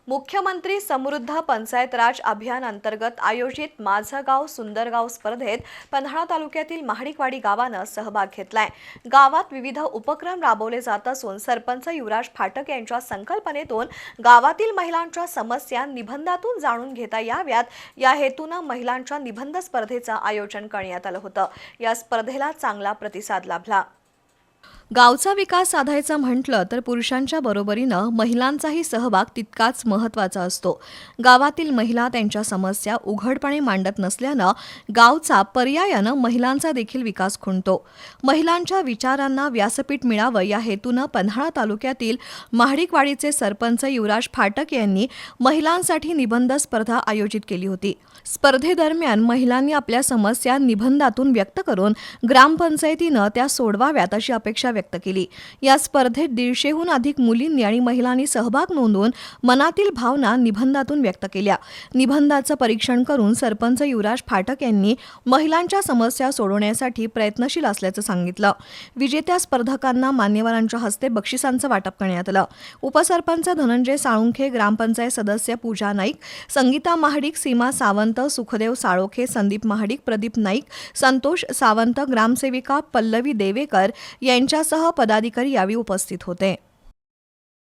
मुख्यमंत्री समृद्ध पंचायत राज अभियान अंतर्गत आयोजित माझं गाव सुंदर गाव स्पर्धेत पन्हाळा तालुक्यातील महाडिकवाडी गावानं सहभाग घेतलाय। गावात विविध उपक्रम राबवले जात असून सरपंच युवराज फाटक यांच्या संकल्पनेतून गावातील महिलांच्या समस्या निबंधातून जाणून घेता याव्यात या हेतूने महिलांच्या निबंध स्पर्धेचं आयोजन करण्यात आलं होतं। या स्पर्धेला चांगला प्रतिसाद लाभला। गावचा विकास साधायचा म्हटलं तर पुरुषांच्या बरोबरीनं महिलांचाही सहभाग तितकाच महत्त्वाचा असतो। गावातील महिला त्यांच्या समस्या उघडपणे मांडत नसल्यानं गावचा पर्यायानं महिलांचा देखील विकास खुंटतो। महिलांच्या विचारांना व्यासपीठ मिळावं या हेतूनं पन्हाळा तालुक्यातील महाडिकवाडीचे सरपंच युवराज फाटक यांनी महिलांसाठी निबंध स्पर्धा आयोजित केली होती। स्पर्धेदरम्यान महिलांनी आपल्या समस्या निबंधातून व्यक्त करून ग्रामपंचायतीनं त्या सोडवाव्यात अशी अपेक्षा व्यक्त केली। या स्पर्धेत 150हून अधिक मुलींनी आणि महिलांनी सहभाग नोंदवून मनातील भावना निबंधातून व्यक्त केल्या। निबंधाचं परीक्षण करून सरपंच युवराज फाटक यांनी महिलांच्या समस्या सोडवण्यासाठी प्रयत्नशील असल्याचं सांगितलं। विजेत्या स्पर्धकांना मान्यवरांच्या हस्ते बक्षिसांचं वाटप करण्यात आलं। उपसरपंच धनंजय साळुंखे, ग्रामपंचायत सदस्य पूजा नाईक, संगीता महाडिक, सीमा सावंत, सुखदेव साळोखे, संदीप महाडिक, प्रदीप नाईक, संतोष सावंत, ग्रामसेविका पल्लवी देवेकर यांच्यासह पदाधिकारी यावेळी उपस्थित होते।